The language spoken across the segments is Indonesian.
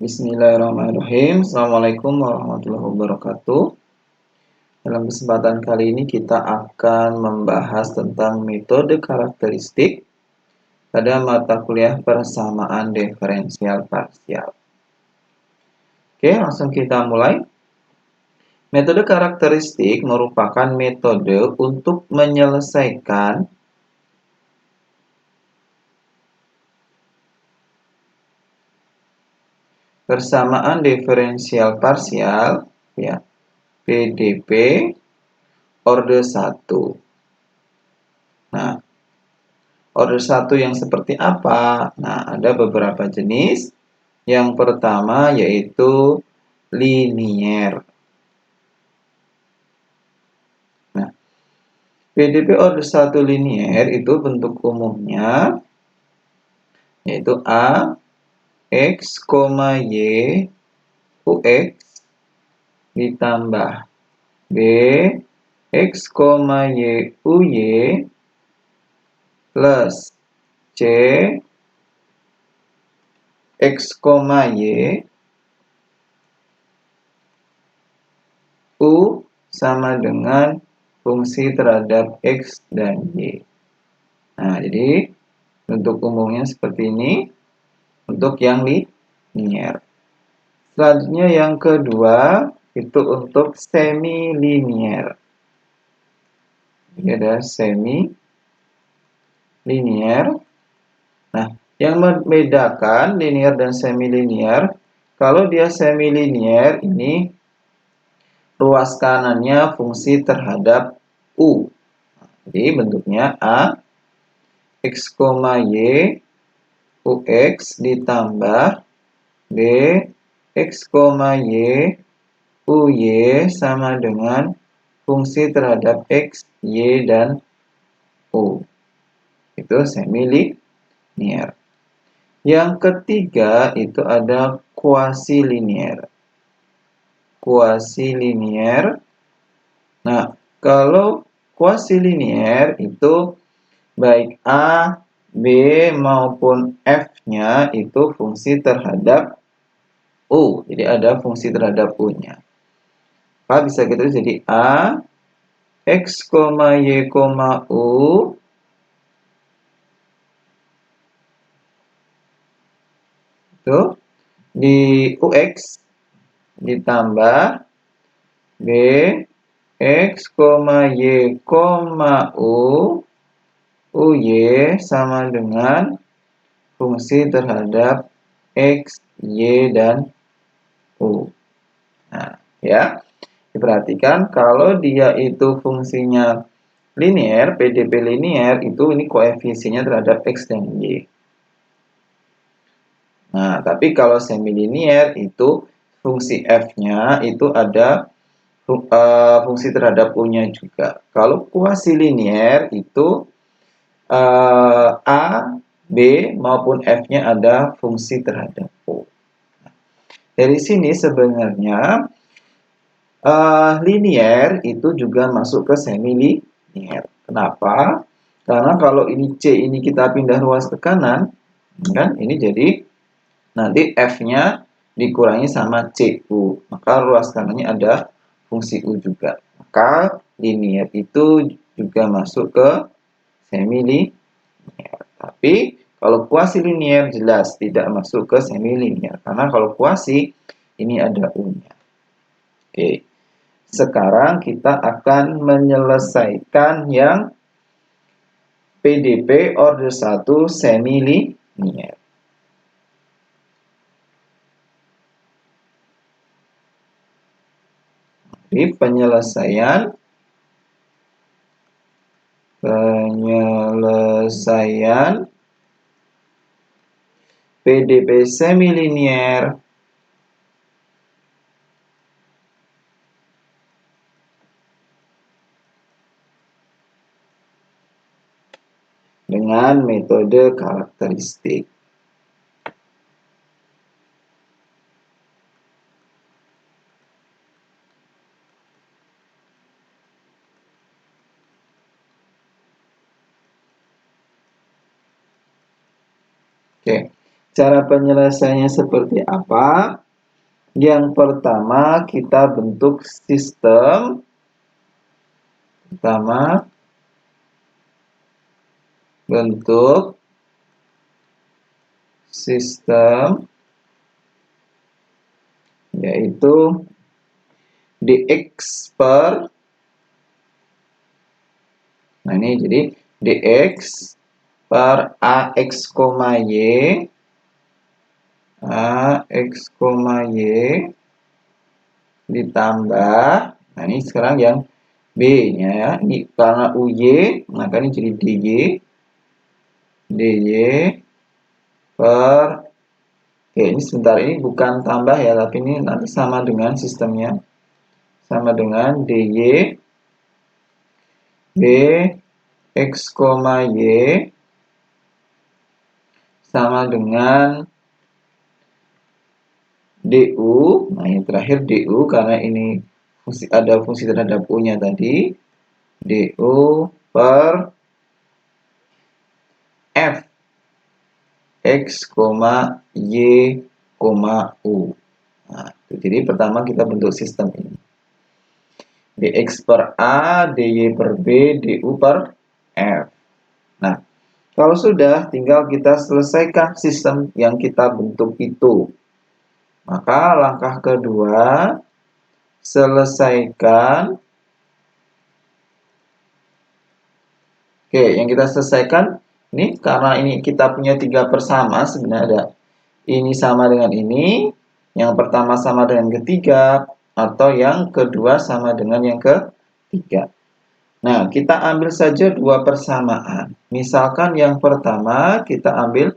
Bismillahirrahmanirrahim. Assalamualaikum warahmatullahi wabarakatuh. Dalam kesempatan kali ini kita akan membahas tentang metode karakteristik pada mata kuliah persamaan diferensial parsial. Oke, langsung kita mulai. Metode karakteristik merupakan metode untuk menyelesaikan persamaan diferensial parsial, ya, PDP orde 1. Nah, orde 1 yang seperti apa? Nah, ada beberapa jenis. Yang pertama yaitu linier. Nah, PDP orde 1 linier itu bentuk umumnya yaitu A, X, Y, UX ditambah B, X, Y, UY plus C, X, Y, U sama dengan fungsi terhadap X dan Y. Nah, jadi bentuk umumnya seperti ini untuk yang linier. Selanjutnya yang kedua itu untuk semi linier. Ini ada semi linier. Nah, yang membedakan linier dan semi linier, kalau dia semi linier ini ruas kanannya fungsi terhadap U. Jadi bentuknya A, X, Y, UX ditambah B, X, Y, UY sama dengan fungsi terhadap X, Y, dan U. Itu semi linier. Yang ketiga itu ada kuasi linier. Kuasi linier. Nah, kalau kuasi linier itu baik A, B maupun F-nya itu fungsi terhadap U. Jadi ada fungsi terhadap U-nya. Maka bisa kita jadi A, X, Y, U itu di UX ditambah B, X, Y, U, UY sama dengan fungsi terhadap X, Y, dan U. Nah, ya, diperhatikan kalau dia itu fungsinya linier, PDP linier, itu ini koefisiennya terhadap X dan Y. Nah, tapi kalau semi linier itu fungsi F-nya itu ada fungsi terhadap U-nya juga. Kalau kuasi linier itu A, B maupun F-nya ada fungsi terhadap U. Dari sini sebenarnya linier itu juga masuk ke semi linier. Kenapa? Karena kalau ini C ini kita pindah ruas ke kanan, kan ini jadi nanti F-nya dikurangi sama CU. Maka ruas kanannya ada fungsi U juga. Maka linier itu juga masuk ke semi linier. Tapi kalau kuasi linier jelas tidak masuk ke semi linier. Karena kalau kuasi ini ada U-nya. Oke. Sekarang kita akan menyelesaikan yang PDP orde 1 semi linier. Jadi penyelesaian PDP semi linier dengan metode karakteristik. Oke, Cara penyelesaiannya seperti apa? Yang pertama kita bentuk sistem. Pertama bentuk sistem yaitu dx per, nah ini jadi dx per ax, y ditambah, nah ini sekarang yang b nya ya, ini karena uy maka ini jadi dy per, oke ini sebentar, ini bukan tambah ya, tapi ini nanti sama dengan sistemnya, sama dengan dy bx, y sama dengan du. Nah yang terakhir du karena ini ada fungsi terhadap u-nya tadi, du per f x, y, u. Nah, jadi pertama kita bentuk sistem ini. dx per a, dy per b, du per f. Nah, kalau sudah, tinggal kita selesaikan sistem yang kita bentuk itu. Maka langkah kedua, selesaikan. Oke, yang kita selesaikan ini karena ini kita punya 3 persama, sebenarnya ada ini sama dengan ini, yang pertama sama dengan ketiga, atau yang kedua sama dengan yang ketiga. Nah, kita ambil saja 2 persamaan. Misalkan yang pertama kita ambil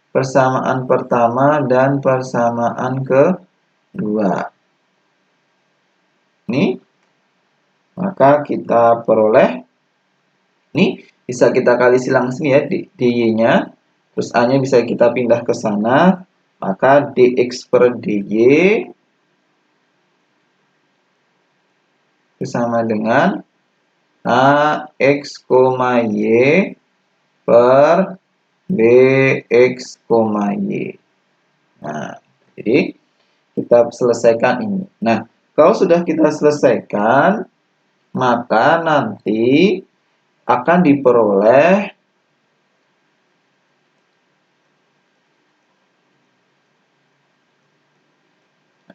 persamaan pertama dan persamaan kedua. Ini, maka kita peroleh, ini bisa kita kali silang sini ya, dy-nya, terus a-nya bisa kita pindah ke sana, maka dx per dy sama dengan ax, y per bx, y. Nah, jadi kita selesaikan ini. Nah, kalau sudah kita selesaikan, maka nanti akan diperoleh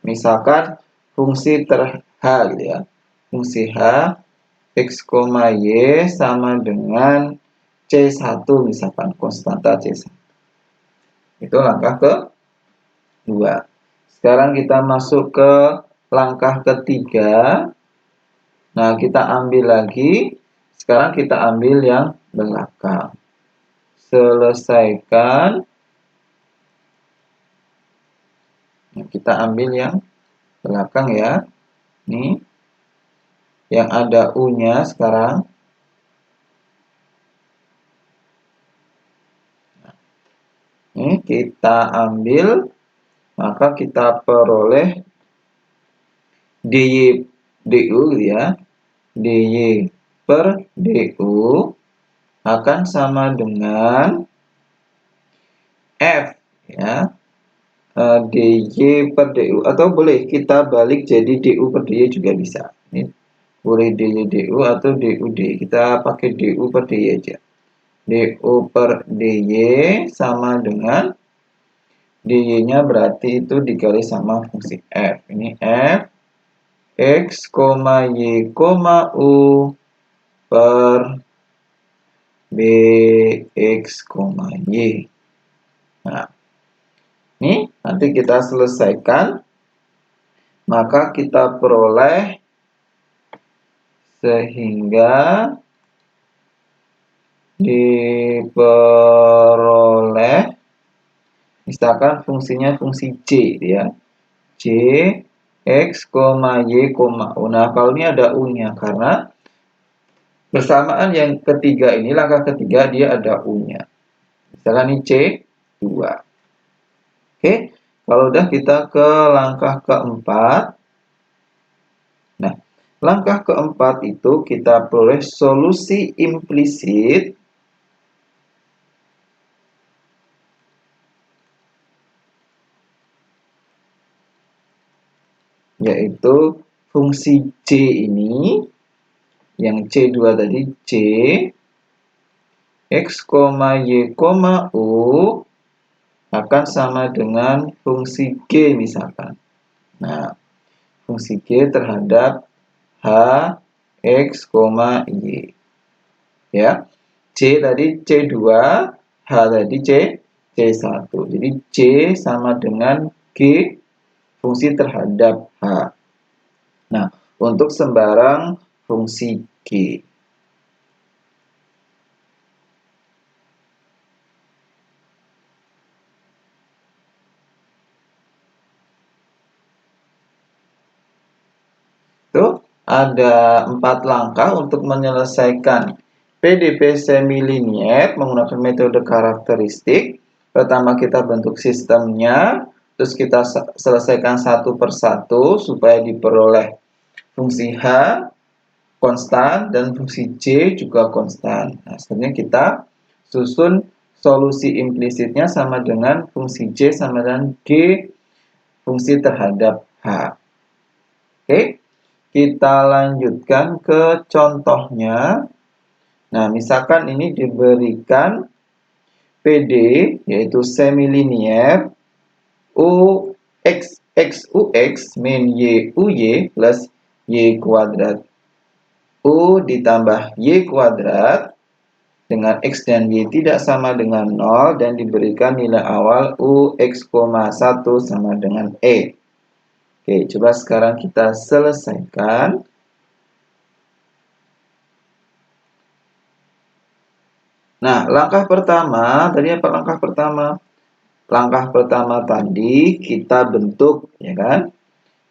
misalkan fungsi h gitu ya. Fungsi h x, y sama dengan C1 misalkan, konstanta C1. Itu langkah kedua. Sekarang kita masuk ke langkah ketiga. Nah, kita ambil lagi. Sekarang kita ambil yang belakang. Selesaikan. Nah, kita ambil yang belakang ya. Ini yang ada U-nya sekarang. Ini kita ambil, maka kita peroleh dy du ya. dy per du akan sama dengan f ya. dy per du, atau boleh kita balik jadi du per dy juga bisa. Ini boleh dy du atau du dy. Kita pakai du per dy aja. du per dy sama dengan dy-nya berarti itu dikali sama fungsi f. Ini f x, y, u per bx, y. Nah, ini nanti kita selesaikan, maka kita peroleh sehingga diperoleh misalkan fungsinya fungsi c ya. C x, y, u. Nah, kalau ini ada u-nya karena persamaan yang ketiga ini, langkah ketiga dia ada u-nya. Misalkan ini C2. Oke, kalau udah kita ke langkah keempat. Nah, langkah keempat itu kita peroleh solusi implisit yaitu fungsi C ini, yang C2 tadi, C, X, Y, U, akan sama dengan fungsi G misalkan. Nah, fungsi G terhadap H, X, Y. Ya, C tadi C2, H tadi C1. Jadi C sama dengan G fungsi terhadap H. Nah, untuk sembarang fungsi G. Tuh, ada 4 langkah untuk menyelesaikan PDP semilinier menggunakan metode karakteristik. Pertama kita bentuk sistemnya, terus kita selesaikan satu persatu supaya diperoleh fungsi H konstan dan fungsi J juga konstan. Nah, sebenarnya kita susun solusi implisitnya sama dengan fungsi J sama dengan G fungsi terhadap H. Oke, kita lanjutkan ke contohnya. Nah, misalkan ini diberikan PD, yaitu semilinier, UX, XUX min YUY plus Y kuadrat. U ditambah Y kuadrat dengan X dan Y tidak sama dengan 0 dan diberikan nilai awal UX, 1 sama dengan E. Oke, coba sekarang kita selesaikan. Nah, langkah pertama, tadi apa langkah pertama? Langkah pertama tadi kita bentuk, ya kan?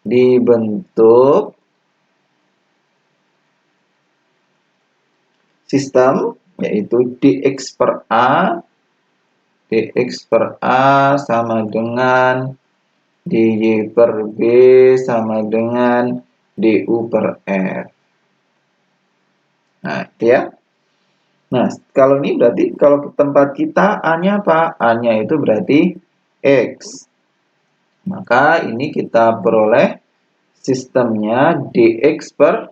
Dibentuk sistem, yaitu dx per A, dx per A sama dengan dy per B sama dengan du per R. Nah, itu ya. Nah, kalau ini berarti kalau ke tempat kita A-nya apa? A-nya itu berarti X. Maka ini kita peroleh sistemnya dx per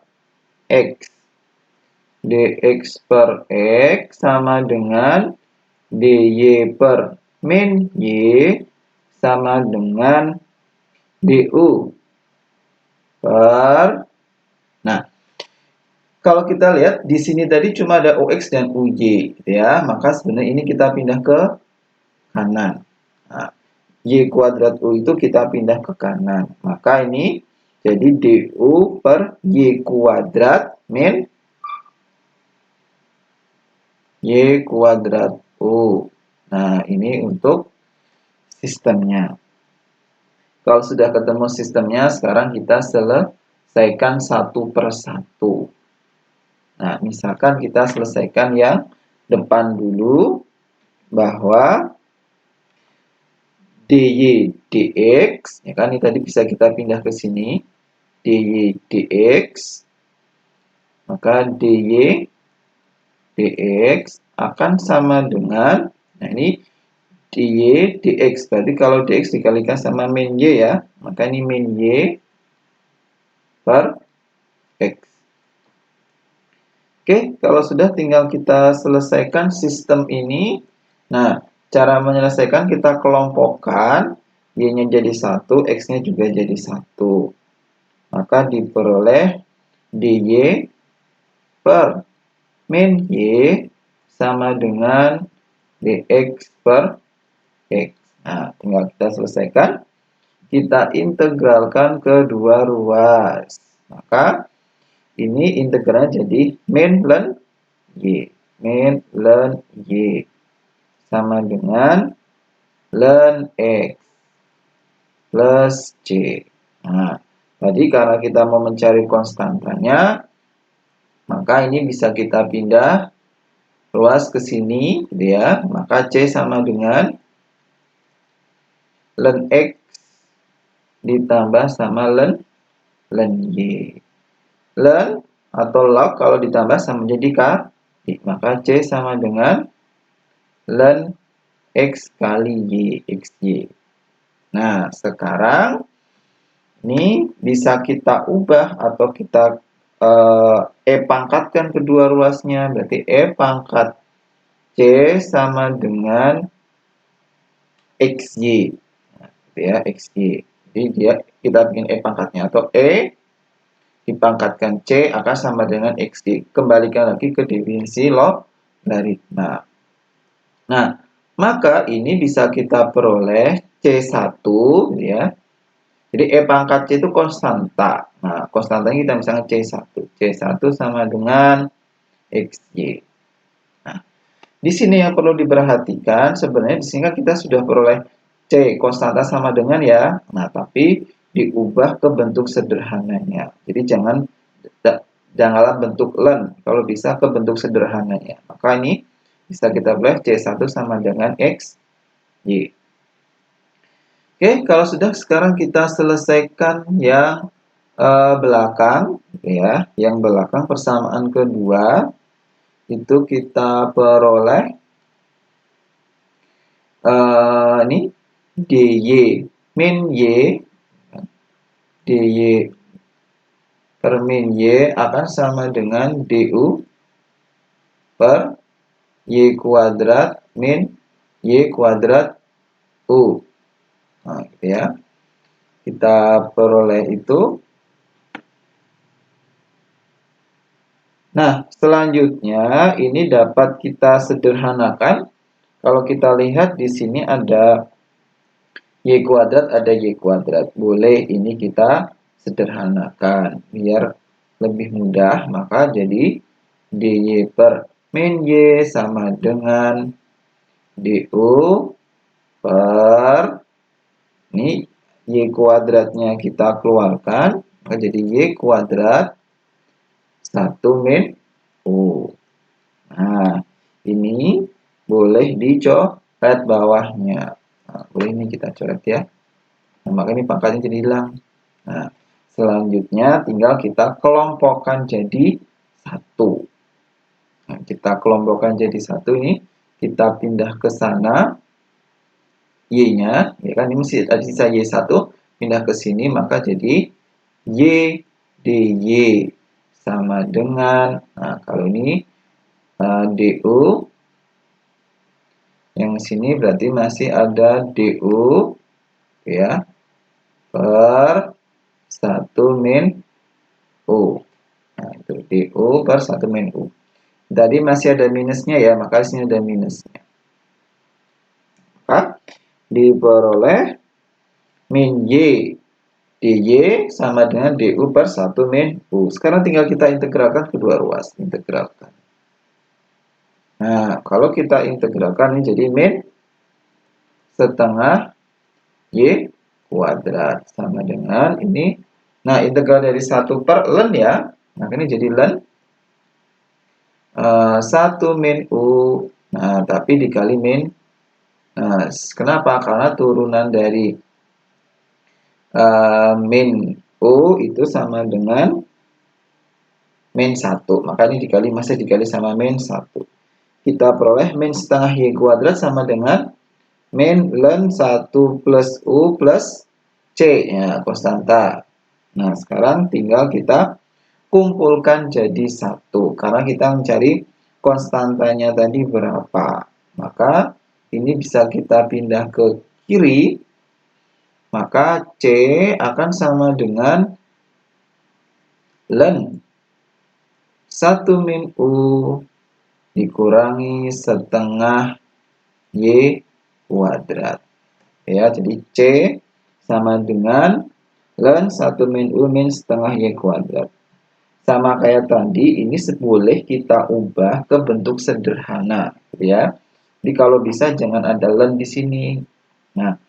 X. dx per X sama dengan dy per min Y sama dengan du per. Nah, kalau kita lihat di sini tadi cuma ada UX dan UY, gitu ya. Maka sebenarnya ini kita pindah ke kanan. Nah, Y kuadrat U itu kita pindah ke kanan. Maka ini jadi du per Y kuadrat min Y kuadrat U. Nah, ini untuk sistemnya. Kalau sudah ketemu sistemnya, sekarang kita selesaikan satu persatu. Nah, misalkan kita selesaikan yang depan dulu, bahwa dy dx, ya kan, ini tadi bisa kita pindah ke sini, dy dx, maka dy dx akan sama dengan, nah ini dy dx, berarti kalau dx dikalikan sama min y ya, maka ini min y per x. Oke, kalau sudah tinggal kita selesaikan sistem ini. Nah, cara menyelesaikan kita kelompokkan, y-nya jadi 1, x-nya juga jadi 1. Maka diperoleh dy per min y sama dengan dx per x. Nah, tinggal kita selesaikan. Kita integralkan ke dua ruas. Maka ini integralnya jadi min ln y. Min ln y sama dengan ln x plus c. Nah, tadi karena kita mau mencari konstantanya, maka ini bisa kita pindah ruas ke sini, gitu ya. Maka c sama dengan ln x ditambah sama ln y. Ln atau log kalau ditambah sama menjadi kali, maka C sama dengan ln X kali Y, XY. Nah, sekarang Ini bisa kita ubah atau kita pangkatkan kedua ruasnya. Berarti pangkat C sama dengan XY. Nah, gitu ya, XY. Jadi kita bikin pangkatnya atau dipangkatkan C akan sama dengan XY. Kembalikan lagi ke definisi logaritma. Nah, maka ini bisa kita peroleh C1 ya. Jadi pangkat C itu konstanta. Nah, konstantanya kita misalnya C1. C1 sama dengan XY. Nah, di sini yang perlu diperhatikan sebenarnya di sini kan kita sudah peroleh C konstanta sama dengan ya. Nah, tapi diubah ke bentuk sederhananya. Jadi janganlah bentuk len, kalau bisa ke bentuk sederhananya. Maka ini bisa kita boleh C1 sama dengan X, Y. Oke, kalau sudah sekarang kita selesaikan yang belakang, ya. Yang belakang persamaan kedua, itu kita peroleh ini dy min y, dy per min y akan sama dengan du per y kuadrat min y kuadrat u. Nah, gitu ya. Kita peroleh itu. Nah, selanjutnya ini dapat kita sederhanakan. Kalau kita lihat di sini ada y kuadrat, ada y kuadrat. Boleh ini kita sederhanakan biar lebih mudah. Maka jadi dy per min y sama dengan du per ini y kuadratnya kita keluarkan. Maka jadi y kuadrat 1 min u. Nah, ini boleh dicoret bawahnya. Nah, boleh ini kita coret ya. Nah, maka ini pangkatnya jadi hilang. Nah, selanjutnya tinggal kita kelompokkan jadi 1. Nah, kita kelompokkan jadi 1 ini. Kita pindah ke sana. Y-nya, ya kan ini masih ada sisa Y1. Pindah ke sini, maka jadi Y dy sama dengan, nah kalau ini du, yang sini berarti masih ada du ya per 1 min u. Nah, itu du per 1 min u. Tadi masih ada minusnya ya, maka sini ada minusnya. Maka diperoleh min y dy sama dengan du per 1 min u. Sekarang tinggal kita integralkan kedua ruas. Integralkan. Nah, kalau kita integralkan ini jadi min setengah y kuadrat sama dengan ini. Nah, integral dari 1 per len ya. Nah, ini jadi len 1 min u. Nah, tapi dikali min. Nah, kenapa? Karena turunan dari min u itu sama dengan min 1. Maka ini masih dikali sama min 1. Kita peroleh min setengah y kuadrat sama dengan min len 1 plus u plus c. Ya, konstanta. Nah, sekarang tinggal kita kumpulkan jadi 1. Karena kita mencari konstantanya tadi berapa. Maka ini bisa kita pindah ke kiri. Maka C akan sama dengan len 1 min U dikurangi setengah Y kuadrat. Ya, jadi C sama dengan len 1 min U min setengah Y kuadrat. Sama kayak tadi, ini boleh kita ubah ke bentuk sederhana. Ya. Jadi kalau bisa jangan ada len di sini. Nah,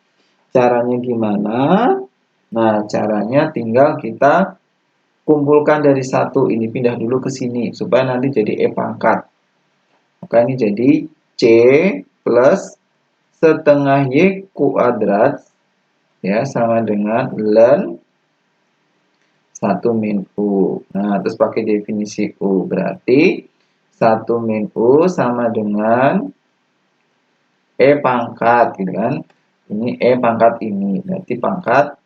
caranya gimana? Nah, caranya tinggal kita kumpulkan dari 1. Ini pindah dulu ke sini. Supaya nanti jadi pangkat. Maka ini jadi C plus setengah Y kuadrat. Ya, sama dengan len 1 min U. Nah, terus pakai definisi U. Berarti 1 min U sama dengan pangkat. Gitu kan. Ini pangkat ini. Berarti pangkat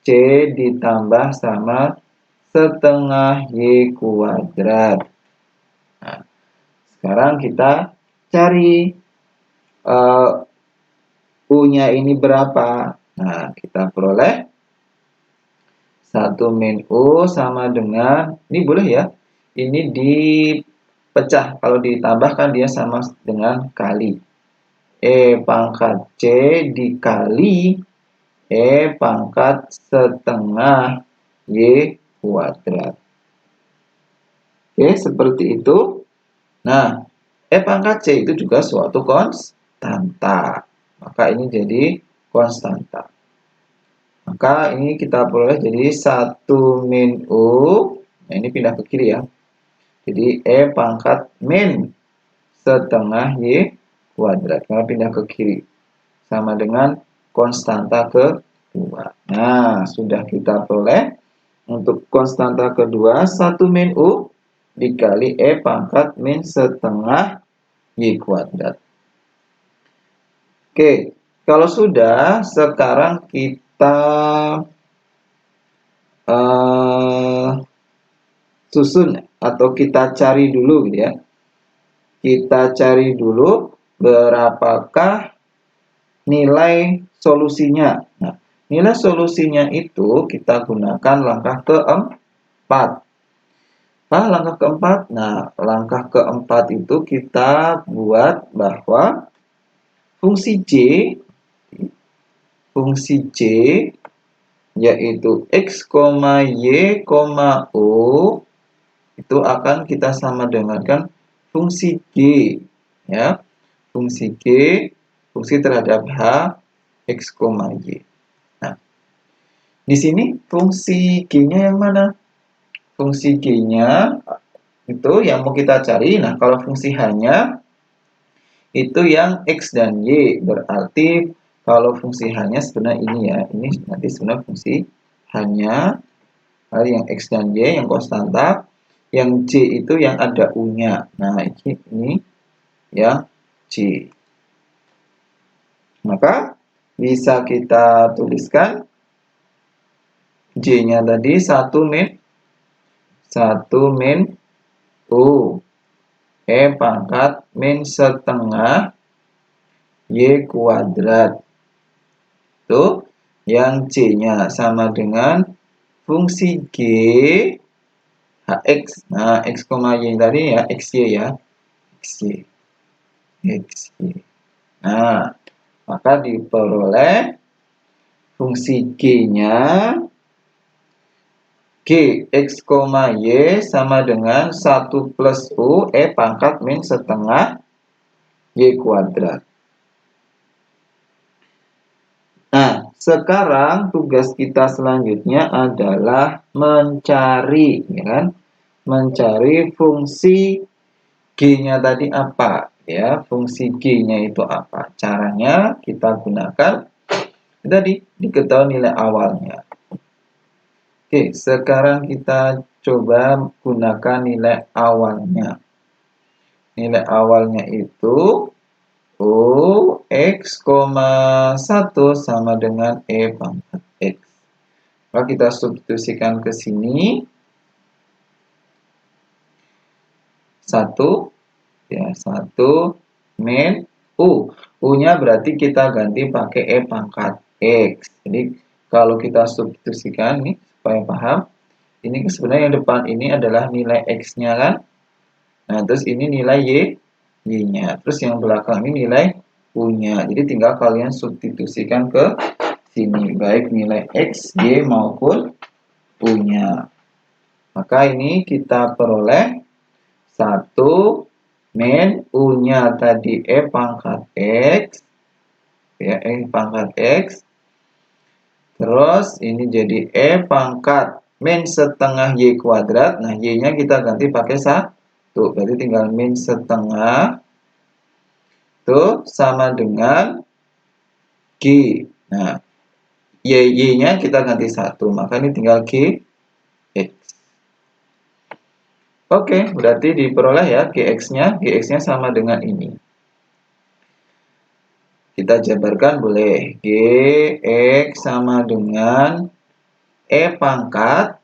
C ditambah sama setengah Y kuadrat. Nah, sekarang kita cari U-nya ini berapa. Nah, kita peroleh 1 min U sama dengan, ini boleh ya, ini dipecah, kalau ditambahkan dia sama dengan kali. E pangkat C dikali E pangkat setengah Y kuadrat. Oke, seperti itu. Nah, E pangkat C itu juga suatu konstanta. Maka ini jadi konstanta. Maka ini kita peroleh jadi 1 min U. Nah, ini pindah ke kiri ya. Jadi E pangkat min setengah Y kuadrat. Karena pindah ke kiri. Sama dengan konstanta kedua. Nah, sudah kita peroleh. Untuk konstanta kedua, 1 min U dikali E pangkat min setengah Y kuadrat. Oke, kalau sudah, sekarang kita susun atau kita cari dulu gitu ya. Kita cari dulu berapakah nilai solusinya. Nah, nilai solusinya itu kita gunakan langkah keempat. Langkah keempat. Nah, langkah keempat itu kita buat bahwa fungsi J yaitu X, Y, U itu akan kita sama dengankan fungsi G ya. Fungsi G, fungsi terhadap H, X, Y. Nah, di sini fungsi G-nya yang mana? Fungsi G-nya itu yang mau kita cari. Nah, kalau fungsi H-nya itu yang X dan Y. Berarti kalau fungsi H-nya sebenarnya ini ya. Ini nanti sebenarnya fungsi H-nya. Lalu yang X dan Y yang konstanta. Yang J itu yang ada U-nya. Nah, ini yang J. Maka bisa kita tuliskan J-nya tadi 1 min U. E pangkat min setengah Y kuadrat. Itu yang C-nya sama dengan fungsi G Hx. Nah, X, Y tadi ya, XY ya. XY. Nah, maka diperoleh fungsi G-nya G X, Y sama dengan 1 plus U E pangkat min setengah Y kuadrat. Nah, sekarang tugas kita selanjutnya adalah mencari, ya kan? Mencari fungsi G-nya tadi apa, ya? Fungsi G-nya itu apa? Caranya kita gunakan tadi diketahui nilai awalnya. Oke, sekarang kita coba gunakan nilai awalnya. Nilai awalnya itu U X, 1 sama dengan E pangkat X. Kalau kita substitusikan ke sini 1 ya, 1 min U. U-nya berarti kita ganti pakai E pangkat X. Jadi kalau kita substitusikan nih supaya paham, ini sebenarnya yang depan ini adalah nilai X-nya kan. Nah, terus ini nilai Y-nya. Terus yang belakang ini nilai U-nya. Jadi tinggal kalian substitusikan ke sini, baik nilai X, Y maupun U-nya. Maka ini kita peroleh 1 min U-nya tadi E pangkat X. Ya, E pangkat X. Terus ini jadi E pangkat min setengah Y kuadrat. Nah, Y-nya kita ganti pakai 1. Berarti tinggal min setengah. Itu sama dengan G. Nah, Y-nya kita ganti 1. Maka ini tinggal G. X. Oke, berarti diperoleh ya Gx-nya. Gx-nya sama dengan ini. Kita jabarkan boleh. Gx sama dengan E pangkat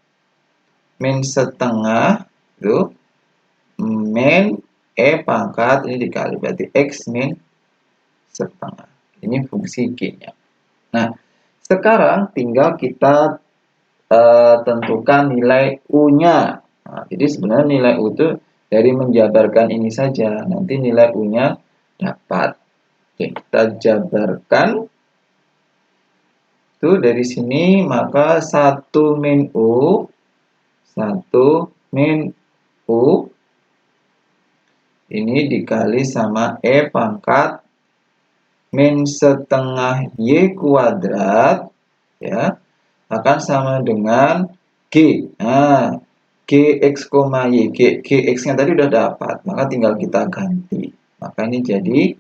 min setengah itu min E pangkat ini dikali berarti X min setengah. Ini fungsi G-nya. Nah, sekarang tinggal kita tentukan nilai U-nya. Nah, jadi sebenarnya nilai U itu dari menjabarkan ini saja. Nanti nilai U-nya dapat. Oke, kita jabarkan. Itu dari sini maka 1 min U 1 min U ini dikali sama E pangkat min setengah Y kuadrat ya akan sama dengan G. Nah, Gx, Y. Gx-nya tadi udah dapat, maka tinggal kita ganti. Maka ini jadi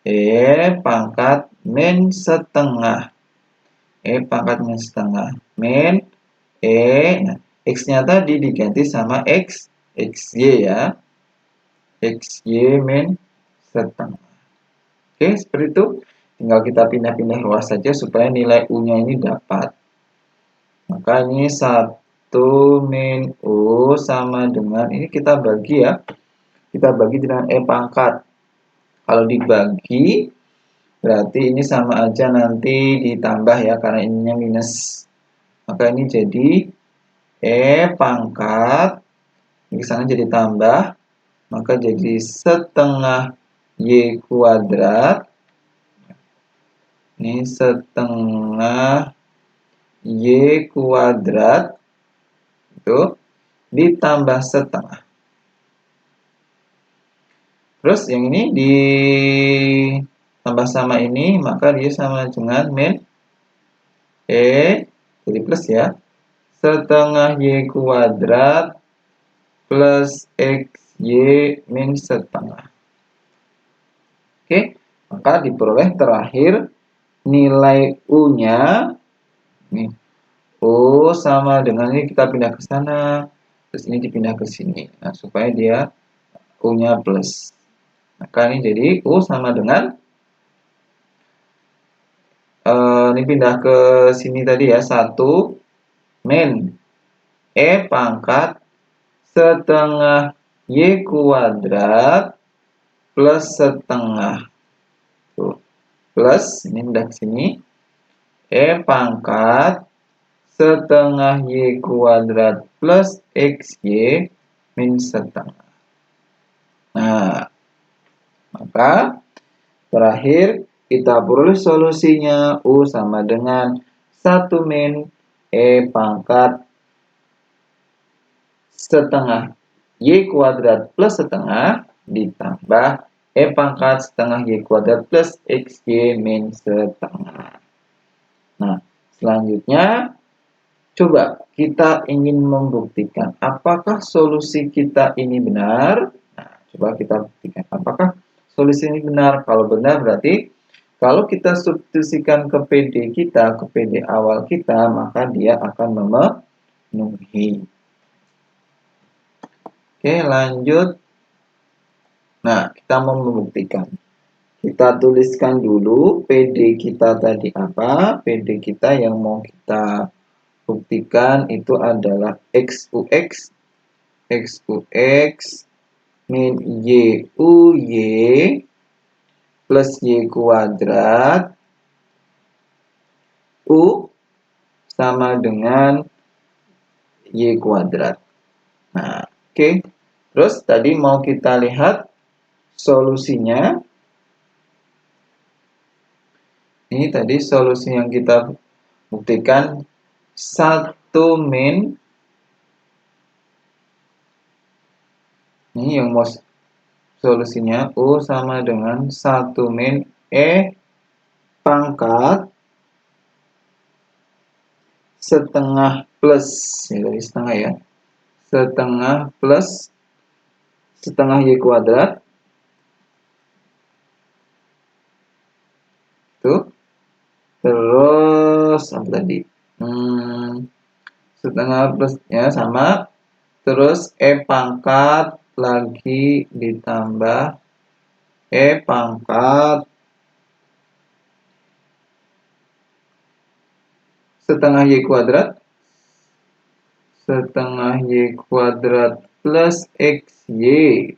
E pangkat min setengah. E pangkat min setengah. Min E. Nah, X-nya tadi diganti sama X. XY ya. XY min setengah. Oke, seperti itu. Tinggal kita pindah-pindah ruas saja supaya nilai U-nya ini dapat. Maka ini 1 min U sama dengan, ini kita bagi ya. Kita bagi dengan E pangkat. Kalau dibagi, berarti ini sama aja nanti ditambah ya, karena ininya minus. Maka ini jadi E pangkat, ini sana jadi tambah. Maka jadi setengah Y kuadrat. Ini setengah Y kuadrat itu ditambah setengah. Terus yang ini ditambah sama ini, maka dia sama dengan min E, jadi plus ya, setengah Y kuadrat plus XY min setengah. Oke, maka diperoleh terakhir nilai U-nya, nih, U sama dengan ini kita pindah ke sana, terus ini dipindah ke sini. Nah, supaya dia U-nya plus. Maka ini jadi U sama dengan ini pindah ke sini tadi ya, 1 min E pangkat setengah Y kuadrat plus setengah. Tuh. Plus, ini pindah ke sini. E pangkat setengah Y kuadrat plus XY min setengah. Nah, maka terakhir kita peroleh solusinya U sama dengan 1 min E pangkat setengah Y kuadrat plus setengah ditambah E pangkat setengah Y kuadrat plus XY min setengah. Nah, selanjutnya coba kita ingin membuktikan apakah solusi kita ini benar. Nah, coba kita buktikan apakah solusi ini benar. Kalau benar berarti kalau kita substitusikan ke PD kita, ke PD awal kita, maka dia akan memenuhi. Oke, lanjut. Nah, kita mau membuktikan. Kita tuliskan dulu PD kita tadi apa. PD kita yang mau kita buktikan itu adalah XUX. XUX min YUY plus Y kuadrat U sama dengan Y kuadrat. Nah, oke. Terus tadi mau kita lihat solusinya. Ini tadi solusi yang kita buktikan 1 min. Ini yang mau solusinya U sama dengan 1 min E pangkat setengah plus, ini dari setengah ya, setengah plus setengah Y kuadrat. Tuh. Terus apa tadi? Setengah plusnya sama. Terus E pangkat lagi ditambah E pangkat setengah Y kuadrat setengah Y kuadrat plus XY.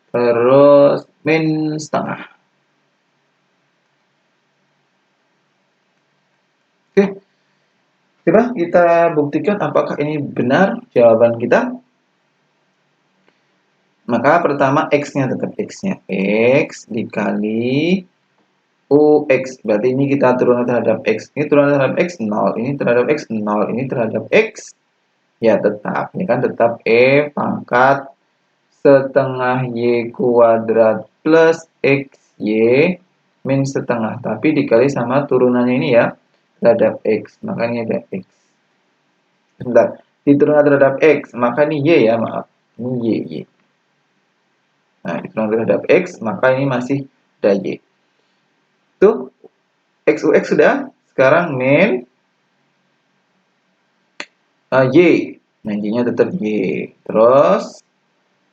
Terus min setengah. Oke. Coba kita buktikan apakah ini benar jawaban kita. Maka pertama X-nya tetap X-nya. X dikali UX. Berarti ini kita turunkan terhadap X. Ini turunkan terhadap X 0. Ini terhadap X 0. Ini terhadap X. Ya tetap. Ini kan tetap E pangkat setengah Y kuadrat plus XY min setengah. Tapi dikali sama turunannya ini ya. Terhadap X. Maka ini ada X. Sebentar. Diturunkan terhadap X. Maka ini Y ya. Maaf. Ini Y. Nah, diturunkan terhadap X, maka ini masih ada Y. Tuh, X, UX sudah. Sekarang min Y. Nah, Y-nya tetap Y. Terus,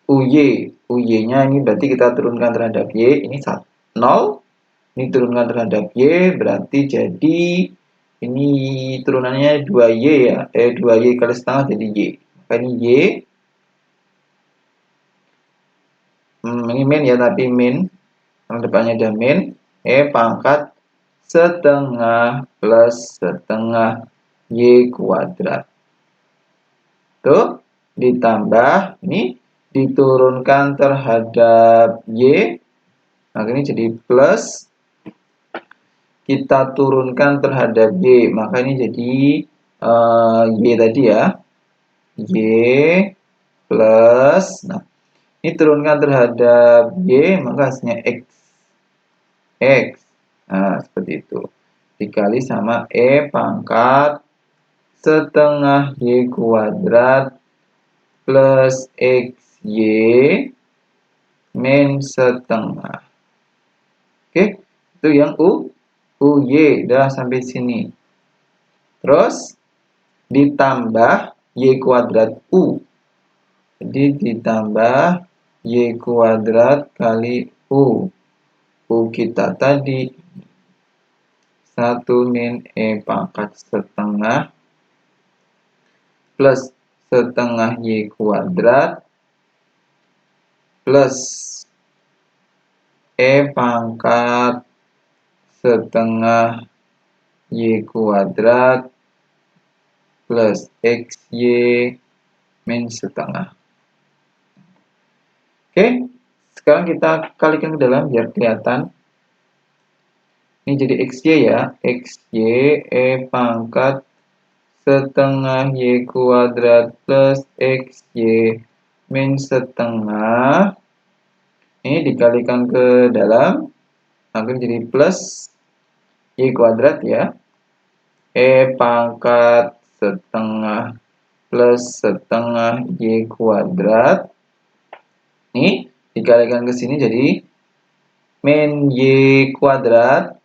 UY. UY-nya ini berarti kita turunkan terhadap Y. Ini 0. Ini turunkan terhadap Y, berarti jadi ini turunannya 2Y ya. 2Y kali setengah jadi Y. Maka ini Y. Ini min ya, tapi min. Yang depannya ada min. Pangkat setengah plus setengah Y kuadrat. Tuh, ditambah, ini diturunkan terhadap Y. Maka ini jadi plus. Kita turunkan terhadap Y. Maka ini jadi Y tadi ya. Y plus. Nah, ini turunkan terhadap Y, maka hasilnya X. X. Nah, seperti itu. Dikali sama E pangkat setengah Y kuadrat plus XY min setengah. Oke, itu yang UY. Udah sampai sini. Terus, ditambah Y kuadrat U. Jadi, ditambah Y kuadrat kali U. U kita tadi 1 min E pangkat setengah plus setengah Y kuadrat plus E pangkat setengah Y kuadrat plus XY min setengah. Oke, sekarang kita kalikan ke dalam biar kelihatan. Ini jadi XY ya. XY E pangkat setengah Y kuadrat plus XY min setengah. Ini dikalikan ke dalam. Akan jadi plus Y kuadrat ya. E pangkat setengah plus setengah Y kuadrat. Ini dikalikan ke sini jadi min Y kuadrat.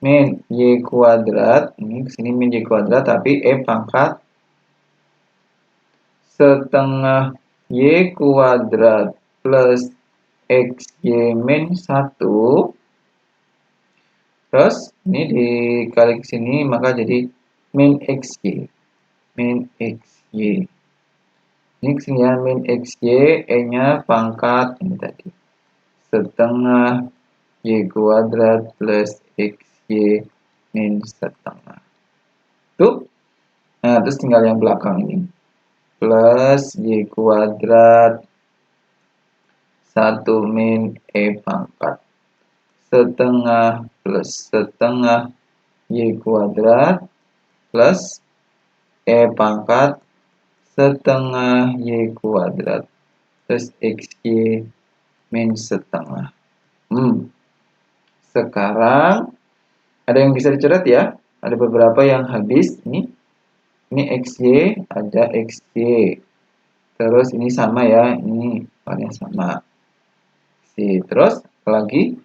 Min Y kuadrat. Ini ke sini min Y kuadrat tapi E pangkat setengah Y kuadrat plus XY min 1. Terus ini dikali ke sini maka jadi min XY. Min XY. Ini kesini ya, min XY, E-nya pangkat ini tadi. Setengah Y kuadrat plus XY min setengah. Tuh. Nah, terus tinggal yang belakang ini. Plus Y kuadrat 1 min E pangkat setengah plus setengah Y kuadrat plus E pangkat setengah Y kuadrat plus XY min setengah. Sekarang ada yang bisa dicoret ya. Ada beberapa yang habis. Ini XY, ada XY. Terus ini sama ya. Ini warnanya sama. Terus lagi.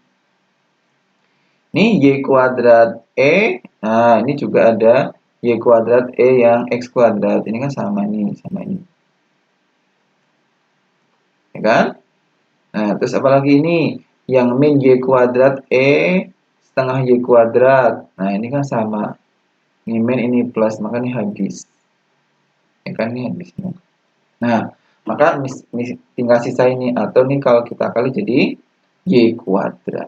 Ini Y kuadrat E. Nah, ini juga ada Y kuadrat E yang X kuadrat. Ini kan sama nih, sama ini. Ya kan? Nah, terus apa lagi ini? Yang min Y kuadrat E setengah Y kuadrat. Nah, ini kan sama. Ini min, ini plus, maka ini habis. ya kan nih habisnya. Nah, maka tinggal sisa ini, atau nih kalau kita kali jadi Y kuadrat.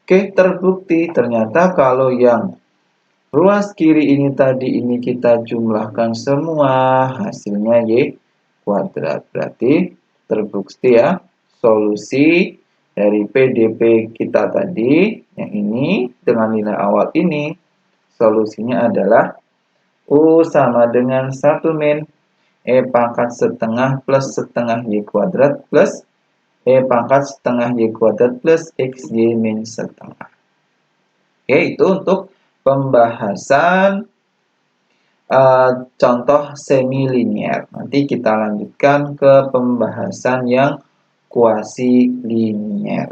Oke, terbukti ternyata kalau yang ruas kiri ini tadi ini kita jumlahkan semua, hasilnya Y kuadrat. Berarti terbukti ya, solusi dari PDP kita tadi, yang ini dengan nilai awal ini, solusinya adalah U sama dengan 1 min E pangkat setengah plus setengah Y kuadrat plus E pangkat setengah Y kuadrat plus XY min setengah. Oke, itu untuk pembahasan contoh semilinier. Nanti kita lanjutkan ke pembahasan yang kuasi linier.